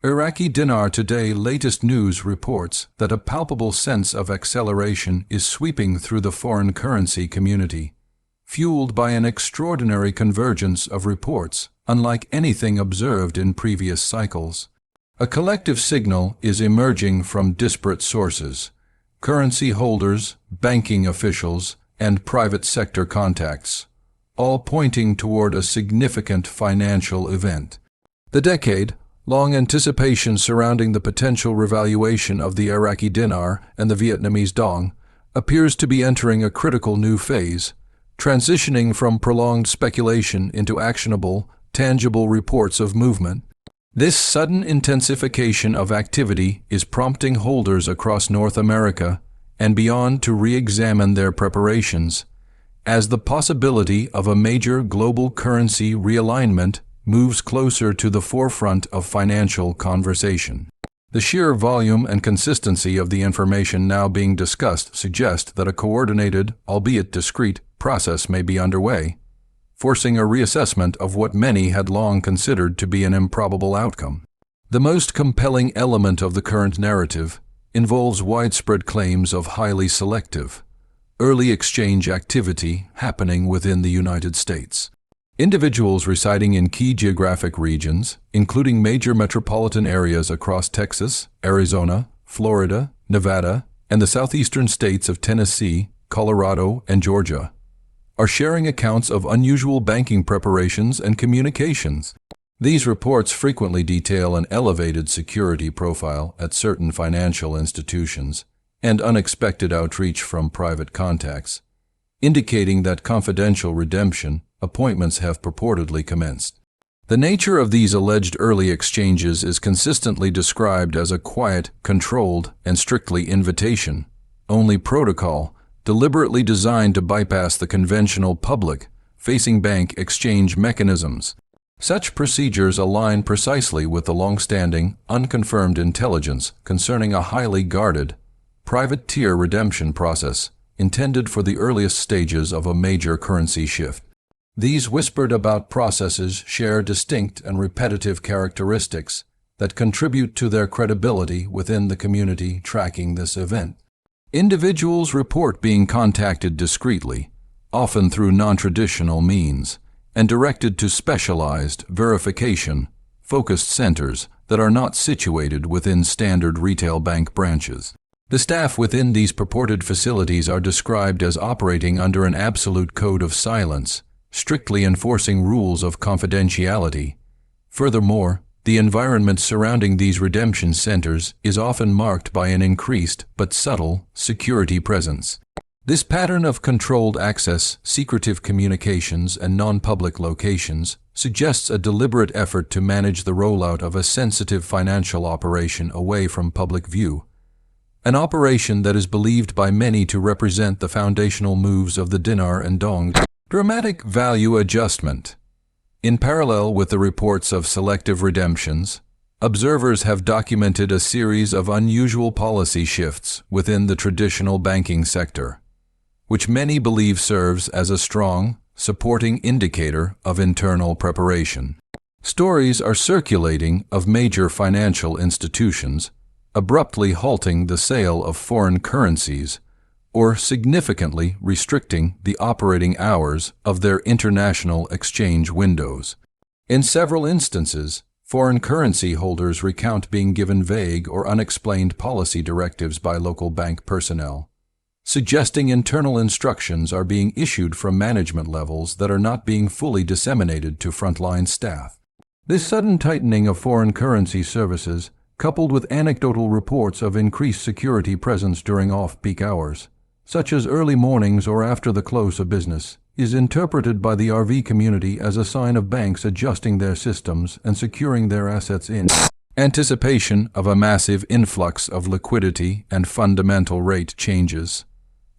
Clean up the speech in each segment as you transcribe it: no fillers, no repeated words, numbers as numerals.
Iraqi Dinar Today latest news reports that a palpable sense of acceleration is sweeping through the foreign currency community, fueled by an extraordinary convergence of reports unlike anything observed in previous cycles. A collective signal is emerging from disparate sources: currency holders, banking officials, and private sector contacts, all pointing toward a significant financial event. The decade-long anticipation surrounding the potential revaluation of the Iraqi Dinar and the Vietnamese Dong appears to be entering a critical new phase, transitioning from prolonged speculation into actionable, tangible reports of movement. This sudden intensification of activity is prompting holders across North America and beyond to re-examine their preparations, as the possibility of a major global currency realignment moves closer to the forefront of financial conversation. The sheer volume and consistency of the information now being discussed suggest that a coordinated, albeit discrete, process may be underway, forcing a reassessment of what many had long considered to be an improbable outcome. The most compelling element of the current narrative involves widespread claims of highly selective, early exchange activity happening within the United States. Individuals residing in key geographic regions, including major metropolitan areas across Texas, Arizona, Florida, Nevada, and the southeastern states of Tennessee, Colorado, and Georgia, are sharing accounts of unusual banking preparations and communications. These reports frequently detail an elevated security profile at certain financial institutions and unexpected outreach from private contacts, indicating that confidential redemption appointments have purportedly commenced. The nature of these alleged early exchanges is consistently described as a quiet, controlled, and strictly invitation-only protocol deliberately designed to bypass the conventional public-facing bank exchange mechanisms. Such procedures align precisely with the long-standing, unconfirmed intelligence concerning a highly guarded, private-tier redemption process intended for the earliest stages of a major currency shift. These whispered-about processes share distinct and repetitive characteristics that contribute to their credibility within the community tracking this event. Individuals report being contacted discreetly, often through non-traditional means, and directed to specialized, verification-focused centers that are not situated within standard retail bank branches. The staff within these purported facilities are described as operating under an absolute code of silence, strictly enforcing rules of confidentiality. Furthermore, the environment surrounding these redemption centers is often marked by an increased but subtle security presence. This pattern of controlled access, secretive communications, and non-public locations suggests a deliberate effort to manage the rollout of a sensitive financial operation away from public view, an operation that is believed by many to represent the foundational moves of the Dinar and Dong. Dramatic value adjustment. In parallel with the reports of selective redemptions, observers have documented a series of unusual policy shifts within the traditional banking sector, which many believe serves as a strong, supporting indicator of internal preparation. Stories are circulating of major financial institutions abruptly halting the sale of foreign currencies or significantly restricting the operating hours of their international exchange windows. In several instances, foreign currency holders recount being given vague or unexplained policy directives by local bank personnel, suggesting internal instructions are being issued from management levels that are not being fully disseminated to frontline staff. This sudden tightening of foreign currency services, coupled with anecdotal reports of increased security presence during off-peak hours, such as early mornings or after the close of business, is interpreted by the RV community as a sign of banks adjusting their systems and securing their assets in anticipation of a massive influx of liquidity and fundamental rate changes.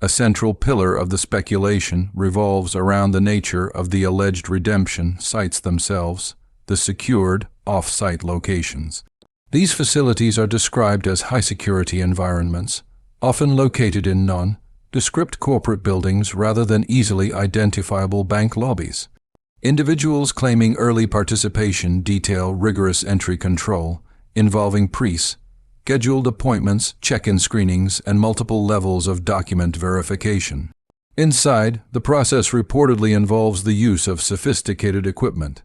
A central pillar of the speculation revolves around the nature of the alleged redemption sites themselves, the secured, off-site locations. These facilities are described as high-security environments, often located in nondescript corporate buildings rather than easily identifiable bank lobbies. Individuals claiming early participation detail rigorous entry control, involving scheduled appointments, check-in screenings, and multiple levels of document verification. Inside, the process reportedly involves the use of sophisticated equipment,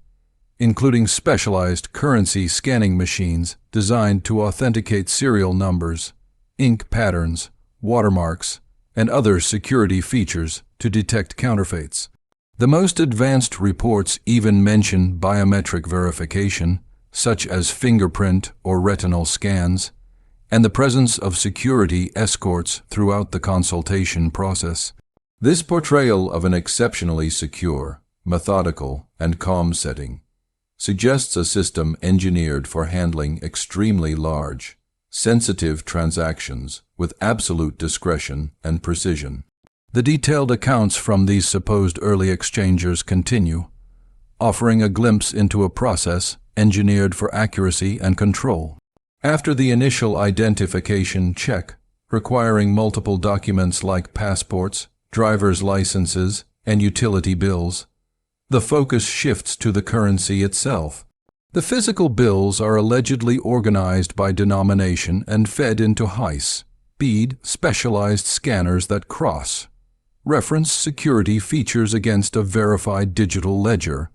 including specialized currency scanning machines designed to authenticate serial numbers, ink patterns, watermarks, and other security features to detect counterfeits. The most advanced reports even mention biometric verification, such as fingerprint or retinal scans, and the presence of security escorts throughout the consultation process. This portrayal of an exceptionally secure, methodical, and calm setting suggests a system engineered for handling extremely large, sensitive transactions with absolute discretion and precision. The detailed accounts from these supposed early exchangers continue, offering a glimpse into a process engineered for accuracy and control. After the initial identification check, requiring multiple documents like passports, driver's licenses, and utility bills, the focus shifts to the currency itself. The physical bills are allegedly organized by denomination and fed into high-speed, specialized scanners that cross-reference security features against a verified digital ledger.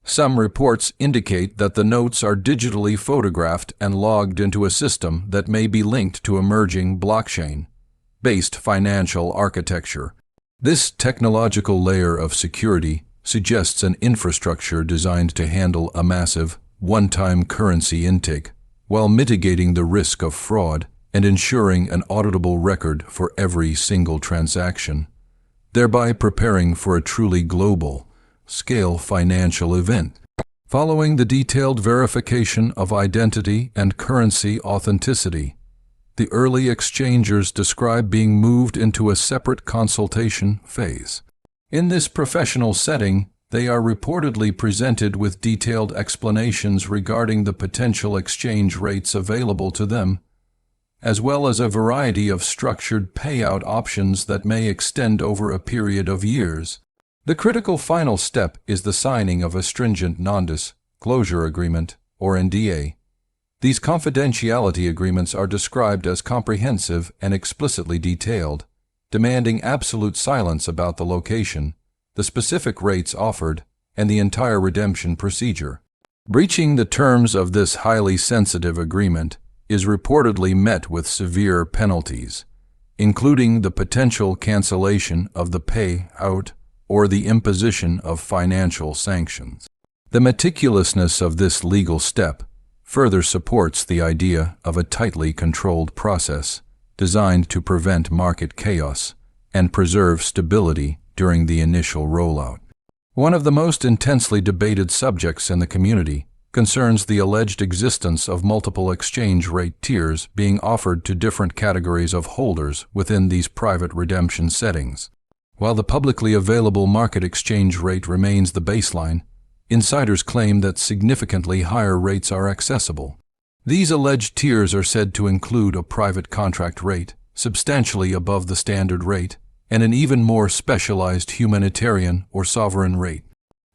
Some reports indicate that the notes are digitally photographed and logged into a system that may be linked to emerging blockchain-based financial architecture. This technological layer of security suggests an infrastructure designed to handle a massive, one-time currency intake, while mitigating the risk of fraud and ensuring an auditable record for every single transaction, thereby preparing for a truly global-scale financial event. Following the detailed verification of identity and currency authenticity, the early exchangers describe being moved into a separate consultation phase. In this professional setting, they are reportedly presented with detailed explanations regarding the potential exchange rates available to them, as well as a variety of structured payout options that may extend over a period of years. The critical final step is the signing of a stringent non-disclosure agreement, or NDA. These confidentiality agreements are described as comprehensive and explicitly detailed, demanding absolute silence about the location, the specific rates offered, and the entire redemption procedure. Breaching the terms of this highly sensitive agreement is reportedly met with severe penalties, including the potential cancellation of the payout or the imposition of financial sanctions. The meticulousness of this legal step further supports the idea of a tightly controlled process designed to prevent market chaos and preserve stability during the initial rollout. One of the most intensely debated subjects in the community concerns the alleged existence of multiple exchange rate tiers being offered to different categories of holders within these private redemption settings. While the publicly available market exchange rate remains the baseline, insiders claim that significantly higher rates are accessible. These alleged tiers are said to include a private contract rate, substantially above the standard rate, and an even more specialized humanitarian or sovereign rate.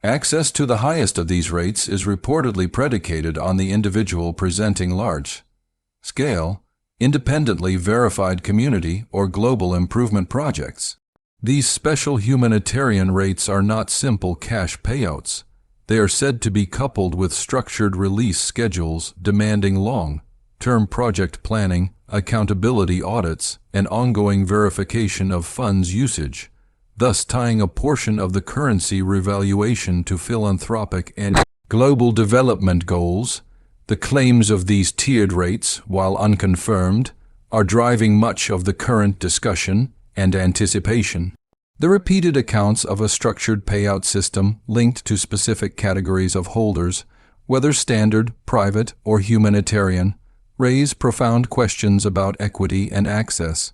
Access to the highest of these rates is reportedly predicated on the individual presenting large-scale, independently verified community or global improvement projects. These special humanitarian rates are not simple cash payouts. They are said to be coupled with structured release schedules demanding long-term project planning, accountability audits, and ongoing verification of funds usage, thus tying a portion of the currency revaluation to philanthropic and global development goals. The claims of these tiered rates, while unconfirmed, are driving much of the current discussion and anticipation. The repeated accounts of a structured payout system linked to specific categories of holders, whether standard, private, or humanitarian, raise profound questions about equity and access.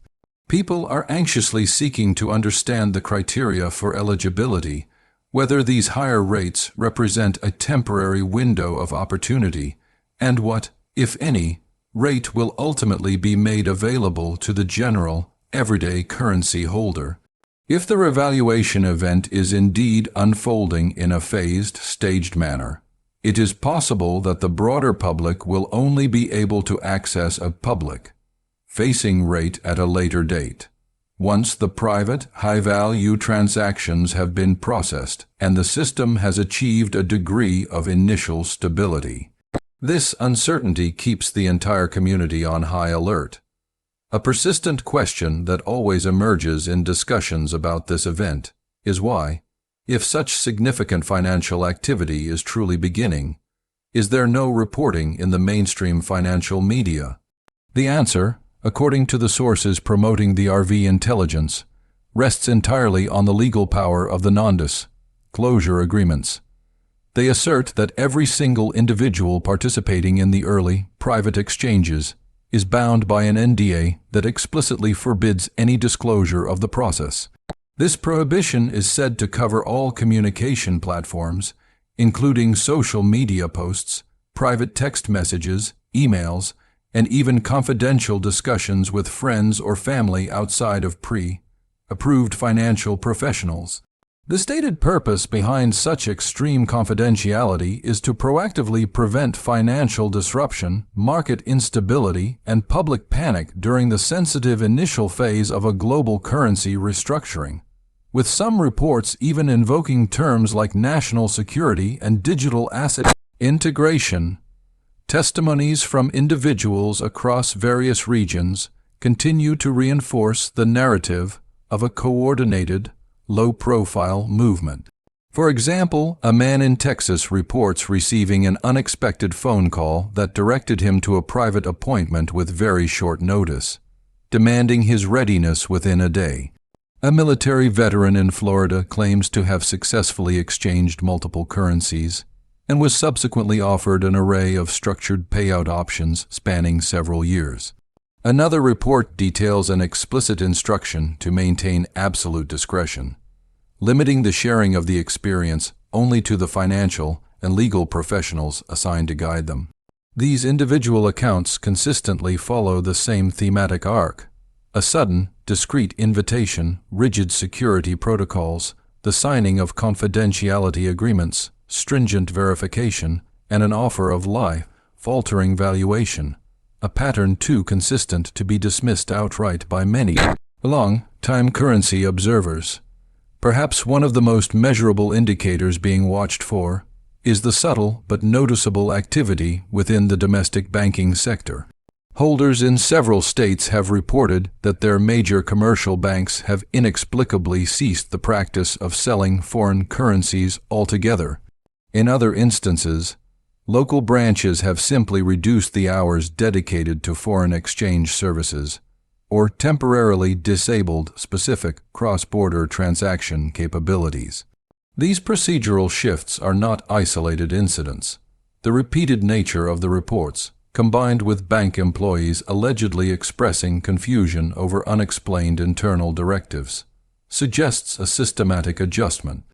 People are anxiously seeking to understand the criteria for eligibility, whether these higher rates represent a temporary window of opportunity, and what, if any, rate will ultimately be made available to the general, everyday currency holder. If the revaluation event is indeed unfolding in a phased, staged manner, it is possible that the broader public will only be able to access a public-facing rate at a later date, once the private, high-value transactions have been processed and the system has achieved a degree of initial stability. This uncertainty keeps the entire community on high alert. A persistent question that always emerges in discussions about this event is why, if such significant financial activity is truly beginning, is there no reporting in the mainstream financial media? The answer, according to the sources promoting the RV intelligence, rests entirely on the legal power of the non-disclosure agreements. They assert that every single individual participating in the early, private exchanges is bound by an NDA that explicitly forbids any disclosure of the process. This prohibition is said to cover all communication platforms, including social media posts, private text messages, emails, and even confidential discussions with friends or family outside of pre-approved financial professionals. The stated purpose behind such extreme confidentiality is to proactively prevent financial disruption, market instability, and public panic during the sensitive initial phase of a global currency restructuring, with some reports even invoking terms like national security and digital asset integration. Testimonies from individuals across various regions continue to reinforce the narrative of a coordinated, low-profile movement. For example, a man in Texas reports receiving an unexpected phone call that directed him to a private appointment with very short notice, demanding his readiness within a day. A military veteran in Florida claims to have successfully exchanged multiple currencies and was subsequently offered an array of structured payout options spanning several years. Another report details an explicit instruction to maintain absolute discretion, limiting the sharing of the experience only to the financial and legal professionals assigned to guide them. These individual accounts consistently follow the same thematic arc: a sudden, discreet invitation, rigid security protocols, the signing of confidentiality agreements, stringent verification, and an offer of life-altering valuation, a pattern too consistent to be dismissed outright by many long-time currency observers. Perhaps one of the most measurable indicators being watched for is the subtle but noticeable activity within the domestic banking sector. Holders in several states have reported that their major commercial banks have inexplicably ceased the practice of selling foreign currencies altogether. In other instances, local branches have simply reduced the hours dedicated to foreign exchange services, or temporarily disabled specific cross-border transaction capabilities. These procedural shifts are not isolated incidents. The repeated nature of the reports, combined with bank employees allegedly expressing confusion over unexplained internal directives, suggests a systematic adjustment.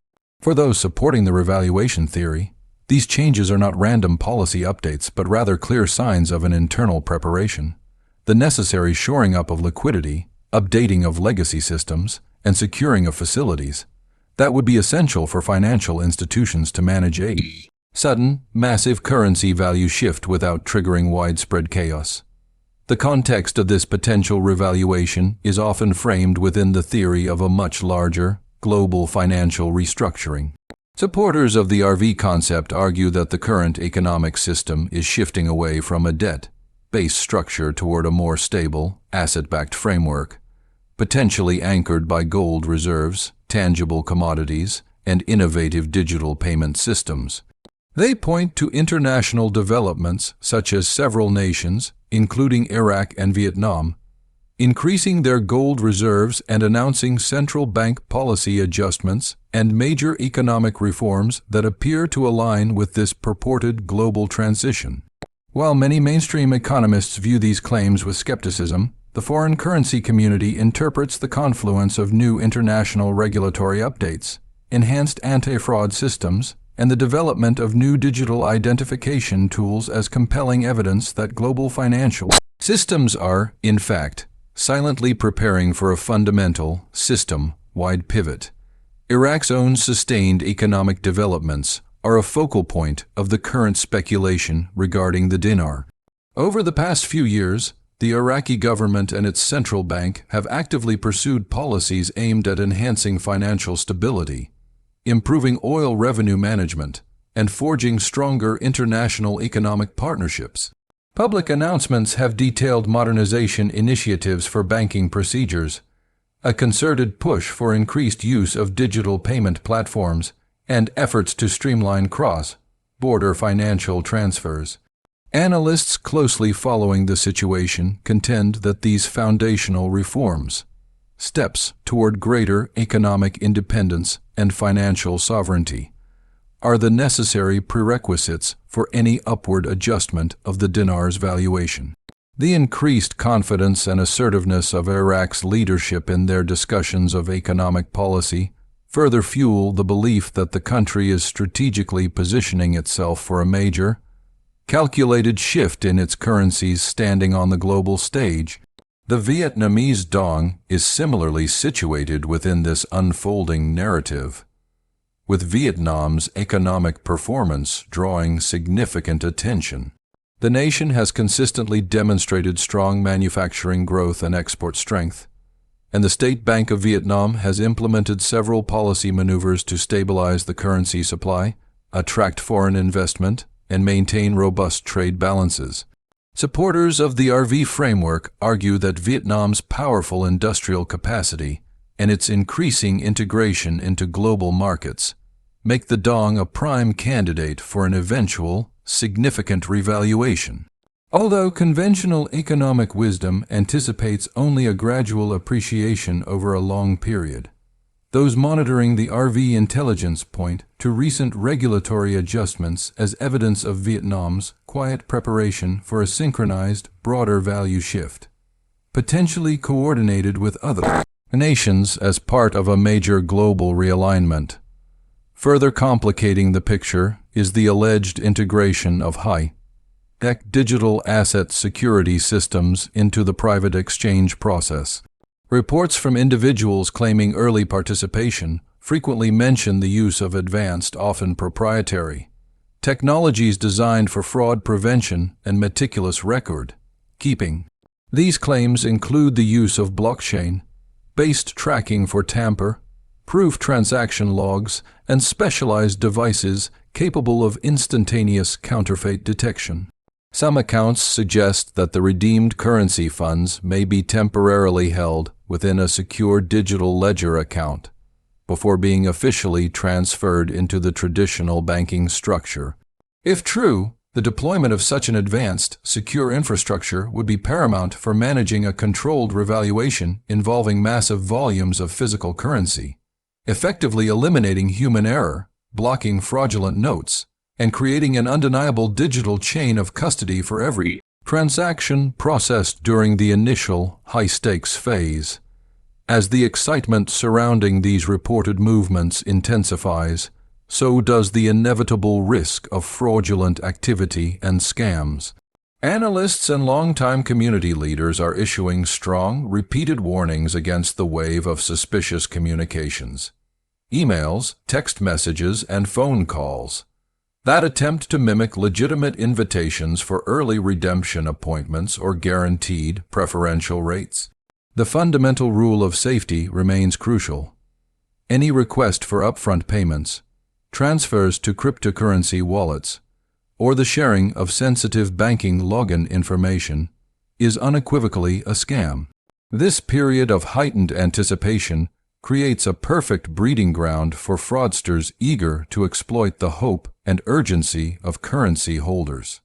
For those supporting the revaluation theory, these changes are not random policy updates but rather clear signs of an internal preparation, the necessary shoring up of liquidity, updating of legacy systems, and securing of facilities that would be essential for financial institutions to manage a sudden, massive currency value shift without triggering widespread chaos. The context of this potential revaluation is often framed within the theory of a much larger, global financial restructuring. Supporters of the RV concept argue that the current economic system is shifting away from a debt-based structure toward a more stable, asset-backed framework, potentially anchored by gold reserves, tangible commodities, and innovative digital payment systems. They point to international developments such as several nations, including Iraq and Vietnam, increasing their gold reserves and announcing central bank policy adjustments and major economic reforms that appear to align with this purported global transition. While many mainstream economists view these claims with skepticism, the foreign currency community interprets the confluence of new international regulatory updates, enhanced anti-fraud systems, and the development of new digital identification tools as compelling evidence that global financial systems are, in fact, silently preparing for a fundamental, system-wide pivot. Iraq's own sustained economic developments are a focal point of the current speculation regarding the dinar. Over the past few years, the Iraqi government and its central bank have actively pursued policies aimed at enhancing financial stability, improving oil revenue management, and forging stronger international economic partnerships. Public announcements have detailed modernization initiatives for banking procedures, a concerted push for increased use of digital payment platforms, and efforts to streamline cross-border financial transfers. Analysts closely following the situation contend that these foundational reforms, steps toward greater economic independence and financial sovereignty, are the necessary prerequisites for any upward adjustment of the dinar's valuation. The increased confidence and assertiveness of Iraq's leadership in their discussions of economic policy further fuel the belief that the country is strategically positioning itself for a major, calculated shift in its currency's standing on the global stage. The Vietnamese Dong is similarly situated within this unfolding narrative, with Vietnam's economic performance drawing significant attention. The nation has consistently demonstrated strong manufacturing growth and export strength, and the State Bank of Vietnam has implemented several policy maneuvers to stabilize the currency supply, attract foreign investment, and maintain robust trade balances. Supporters of the RV framework argue that Vietnam's powerful industrial capacity and its increasing integration into global markets make the Dong a prime candidate for an eventual, significant revaluation. Although conventional economic wisdom anticipates only a gradual appreciation over a long period, those monitoring the RV intelligence point to recent regulatory adjustments as evidence of Vietnam's quiet preparation for a synchronized, broader value shift, potentially coordinated with other nations as part of a major global realignment. Further complicating the picture is the alleged integration of high-tech digital asset security systems into the private exchange process. Reports from individuals claiming early participation frequently mention the use of advanced, often proprietary, technologies designed for fraud prevention and meticulous record keeping. These claims include the use of blockchain-based tracking for tamper-proof transaction logs and specialized devices capable of instantaneous counterfeit detection. Some accounts suggest that the redeemed currency funds may be temporarily held within a secure digital ledger account before being officially transferred into the traditional banking structure. If true, the deployment of such an advanced, secure infrastructure would be paramount for managing a controlled revaluation involving massive volumes of physical currency, effectively eliminating human error, blocking fraudulent notes, and creating an undeniable digital chain of custody for every transaction processed during the initial high-stakes phase. As the excitement surrounding these reported movements intensifies, so does the inevitable risk of fraudulent activity and scams. Analysts and longtime community leaders are issuing strong, repeated warnings against the wave of suspicious communications, emails, text messages, and phone calls that attempt to mimic legitimate invitations for early redemption appointments or guaranteed preferential rates. The fundamental rule of safety remains crucial. Any request for upfront payments, transfers to cryptocurrency wallets, or the sharing of sensitive banking login information is unequivocally a scam. This period of heightened anticipation creates a perfect breeding ground for fraudsters eager to exploit the hope and urgency of currency holders.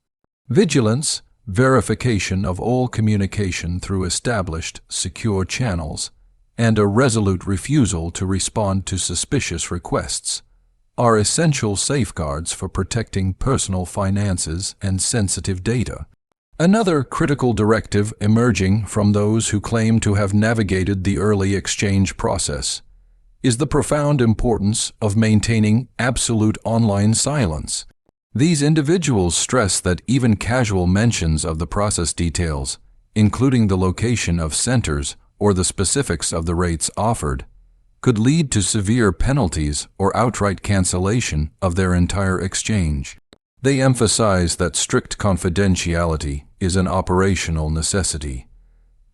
Vigilance, verification of all communication through established, secure channels, and a resolute refusal to respond to suspicious requests are essential safeguards for protecting personal finances and sensitive data. Another critical directive emerging from those who claim to have navigated the early exchange process is the profound importance of maintaining absolute online silence. These individuals stress that even casual mentions of the process details, including the location of centers or the specifics of the rates offered, could lead to severe penalties or outright cancellation of their entire exchange. They emphasize that strict confidentiality is an operational necessity,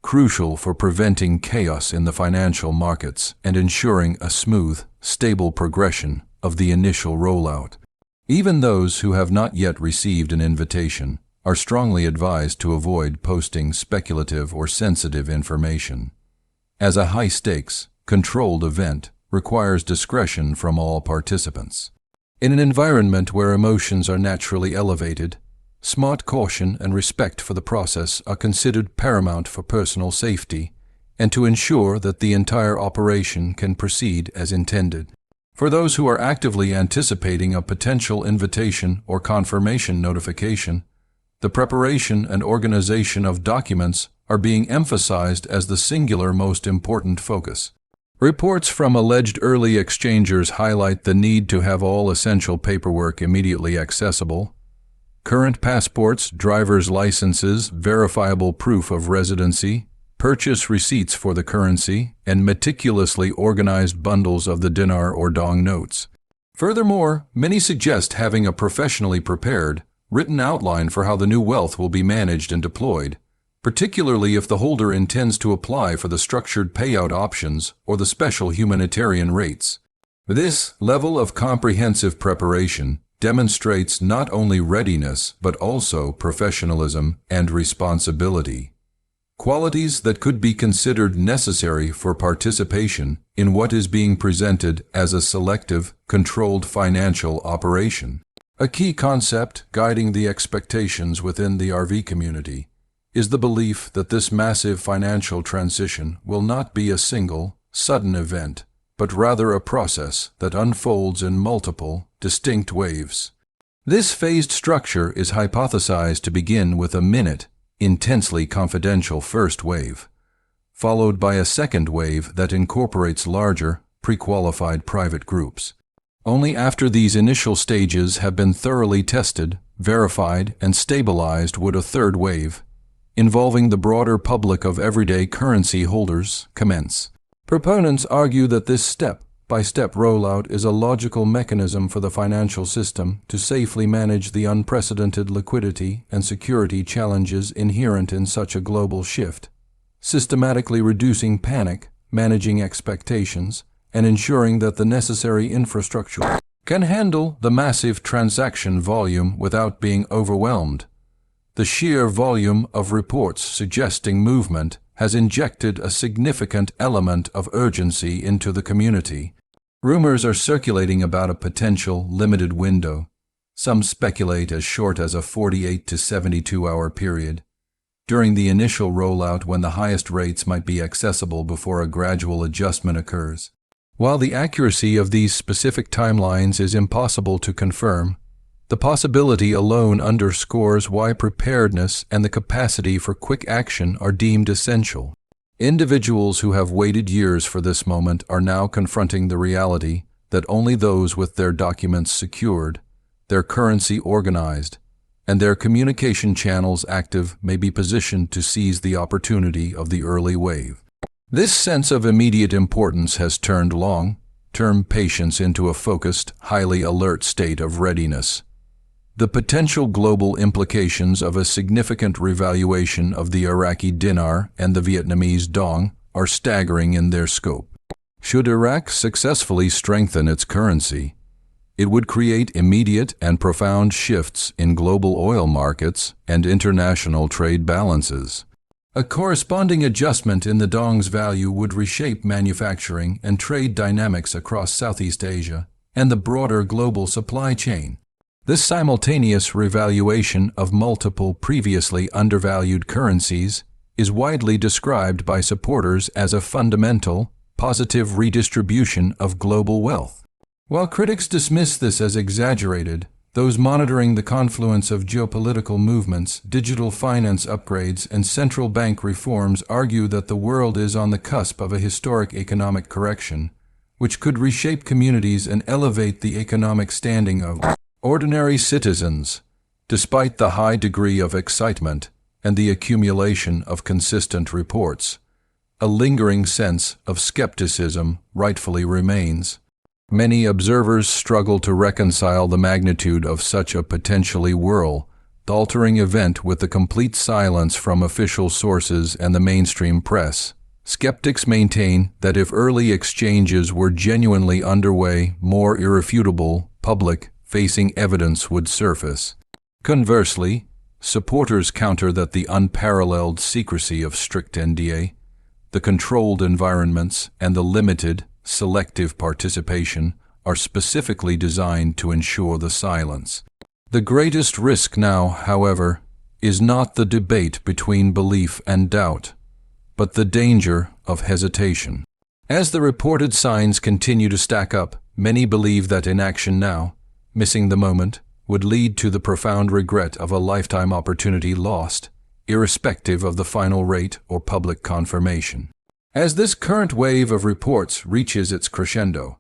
crucial for preventing chaos in the financial markets and ensuring a smooth, stable progression of the initial rollout. Even those who have not yet received an invitation are strongly advised to avoid posting speculative or sensitive information, as a high-stakes, controlled event requires discretion from all participants. In an environment where emotions are naturally elevated, smart caution and respect for the process are considered paramount for personal safety and to ensure that the entire operation can proceed as intended. For those who are actively anticipating a potential invitation or confirmation notification, the preparation and organization of documents are being emphasized as the singular most important focus. Reports from alleged early exchangers highlight the need to have all essential paperwork immediately accessible. Current passports, driver's licenses, verifiable proof of residency, purchase receipts for the currency, and meticulously organized bundles of the dinar or dong notes. Furthermore, many suggest having a professionally prepared, written outline for how the new wealth will be managed and deployed, particularly if the holder intends to apply for the structured payout options or the special humanitarian rates. This level of comprehensive preparation demonstrates not only readiness but also professionalism and responsibility, qualities that could be considered necessary for participation in what is being presented as a selective, controlled financial operation. A key concept guiding the expectations within the RV community is the belief that this massive financial transition will not be a single, sudden event, but rather a process that unfolds in multiple, distinct waves. This phased structure is hypothesized to begin with a intensely confidential first wave, followed by a second wave that incorporates larger, pre-qualified private groups. Only after these initial stages have been thoroughly tested, verified, and stabilized would a third wave, involving the broader public of everyday currency holders, commence. Proponents argue that this step-by-step rollout is a logical mechanism for the financial system to safely manage the unprecedented liquidity and security challenges inherent in such a global shift, systematically reducing panic, managing expectations, and ensuring that the necessary infrastructure can handle the massive transaction volume without being overwhelmed. The sheer volume of reports suggesting movement has injected a significant element of urgency into the community. Rumors are circulating about a potential limited window. Some speculate as short as a 48 to 72-hour period, during the initial rollout when the highest rates might be accessible before a gradual adjustment occurs. While the accuracy of these specific timelines is impossible to confirm, the possibility alone underscores why preparedness and the capacity for quick action are deemed essential. Individuals who have waited years for this moment are now confronting the reality that only those with their documents secured, their currency organized, and their communication channels active may be positioned to seize the opportunity of the early wave. This sense of immediate importance has turned long-term patience into a focused, highly alert state of readiness. The potential global implications of a significant revaluation of the Iraqi Dinar and the Vietnamese Dong are staggering in their scope. Should Iraq successfully strengthen its currency, it would create immediate and profound shifts in global oil markets and international trade balances. A corresponding adjustment in the dong's value would reshape manufacturing and trade dynamics across Southeast Asia and the broader global supply chain. This simultaneous revaluation of multiple previously undervalued currencies is widely described by supporters as a fundamental, positive redistribution of global wealth. While critics dismiss this as exaggerated, those monitoring the confluence of geopolitical movements, digital finance upgrades, and central bank reforms argue that the world is on the cusp of a historic economic correction, which could reshape communities and elevate the economic standing of ordinary citizens. Despite the high degree of excitement and the accumulation of consistent reports, a lingering sense of skepticism rightfully remains. Many observers struggle to reconcile the magnitude of such a potentially world-altering event with the complete silence from official sources and the mainstream press. Skeptics maintain that if early exchanges were genuinely underway, more irrefutable, public-facing evidence would surface. Conversely, supporters counter that the unparalleled secrecy of strict NDA, the controlled environments, and the limited, selective participation are specifically designed to ensure the silence. The greatest risk now, however, is not the debate between belief and doubt, but the danger of hesitation. As the reported signs continue to stack up, many believe that inaction now, missing the moment, would lead to the profound regret of a lifetime opportunity lost, irrespective of the final rate or public confirmation. As this current wave of reports reaches its crescendo,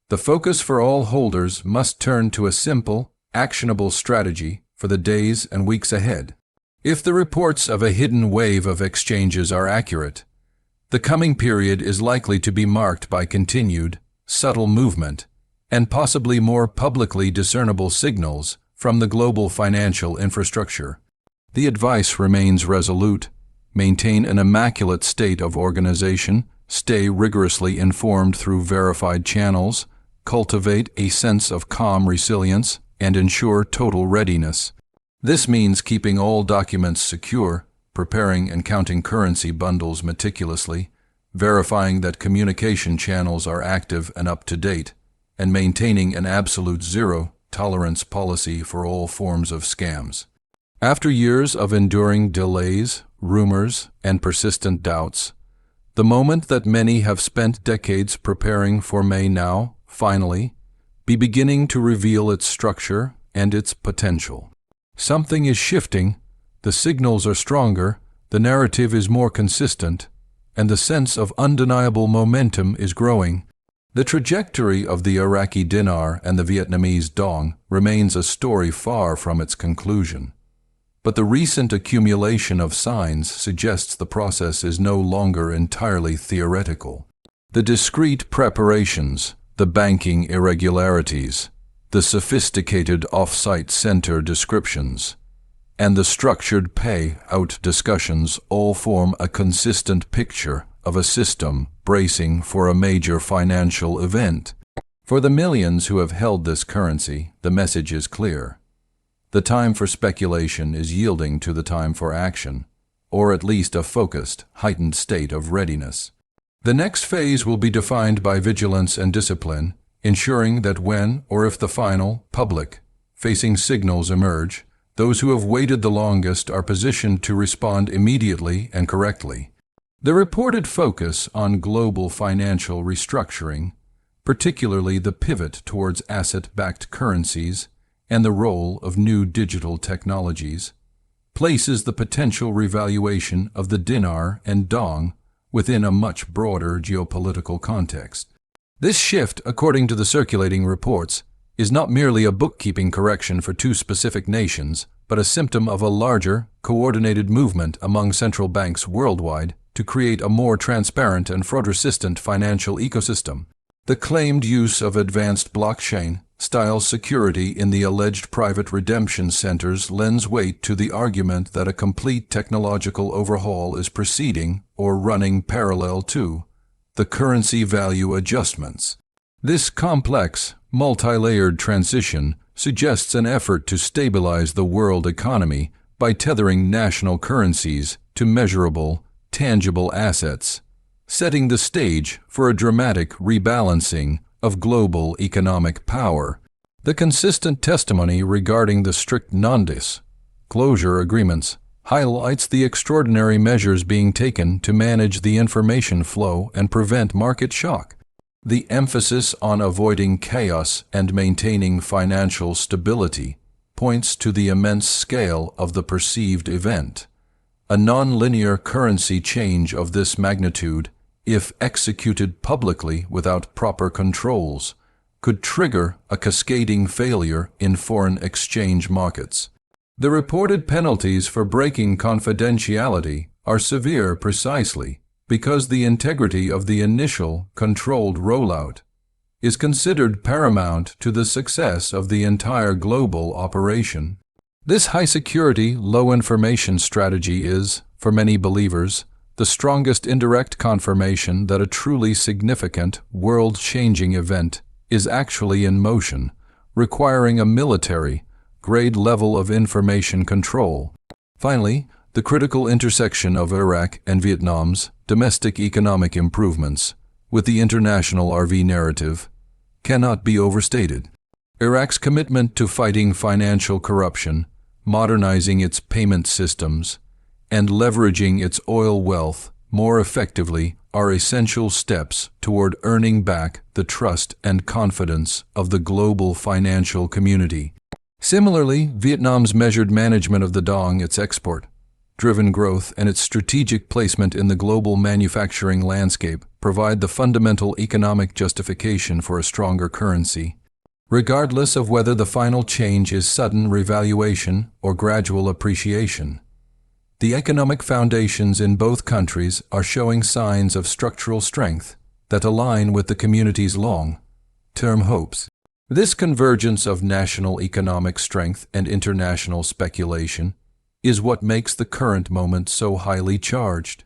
the focus for all holders must turn to a simple, actionable strategy for the days and weeks ahead. If the reports of a hidden wave of exchanges are accurate, the coming period is likely to be marked by continued, subtle movement and possibly more publicly discernible signals from the global financial infrastructure. The advice remains resolute: maintain an immaculate state of organization, stay rigorously informed through verified channels, cultivate a sense of calm resilience, and ensure total readiness. This means keeping all documents secure, preparing and counting currency bundles meticulously, verifying that communication channels are active and up to date, and maintaining an absolute zero-tolerance policy for all forms of scams. After years of enduring delays, rumors, and persistent doubts, the moment that many have spent decades preparing for may now, finally, be beginning to reveal its structure and its potential. Something is shifting, the signals are stronger, the narrative is more consistent, and the sense of undeniable momentum is growing. The trajectory of the Iraqi Dinar and the Vietnamese Dong remains a story far from its conclusion. But the recent accumulation of signs suggests the process is no longer entirely theoretical. The discrete preparations, the banking irregularities, the sophisticated off-site center descriptions, and the structured pay-out discussions all form a consistent picture of a system bracing for a major financial event. For the millions who have held this currency, the message is clear. The time for speculation is yielding to the time for action, or at least a focused, heightened state of readiness. The next phase will be defined by vigilance and discipline, ensuring that when or if the final, public-facing signals emerge, those who have waited the longest are positioned to respond immediately and correctly. The reported focus on global financial restructuring, particularly the pivot towards asset-backed currencies and the role of new digital technologies, places the potential revaluation of the dinar and dong within a much broader geopolitical context. This shift, according to the circulating reports, is not merely a bookkeeping correction for two specific nations, but a symptom of a larger, coordinated movement among central banks worldwide to create a more transparent and fraud-resistant financial ecosystem. The claimed use of advanced blockchain-style security in the alleged private redemption centers lends weight to the argument that a complete technological overhaul is proceeding or running parallel to the currency value adjustments. This complex, multi-layered transition suggests an effort to stabilize the world economy by tethering national currencies to measurable, tangible assets, setting the stage for a dramatic rebalancing of global economic power. The consistent testimony regarding the strict non-disclosure agreements highlights the extraordinary measures being taken to manage the information flow and prevent market shock. The emphasis on avoiding chaos and maintaining financial stability points to the immense scale of the perceived event. A non-linear currency change of this magnitude, if executed publicly without proper controls, could trigger a cascading failure in foreign exchange markets. The reported penalties for breaking confidentiality are severe precisely because the integrity of the initial, controlled rollout is considered paramount to the success of the entire global operation. This high-security, low-information strategy is, for many believers, the strongest indirect confirmation that a truly significant, world-changing event is actually in motion, requiring a military-grade level of information control. Finally, the critical intersection of Iraq and Vietnam's domestic economic improvements with the international RV narrative cannot be overstated. Iraq's commitment to fighting financial corruption, modernizing its payment systems, and leveraging its oil wealth more effectively are essential steps toward earning back the trust and confidence of the global financial community. Similarly, Vietnam's measured management of the Dong, its export-driven growth, and its strategic placement in the global manufacturing landscape provide the fundamental economic justification for a stronger currency. Regardless of whether the final change is sudden revaluation or gradual appreciation, the economic foundations in both countries are showing signs of structural strength that align with the community's long-term hopes. This convergence of national economic strength and international speculation is what makes the current moment so highly charged.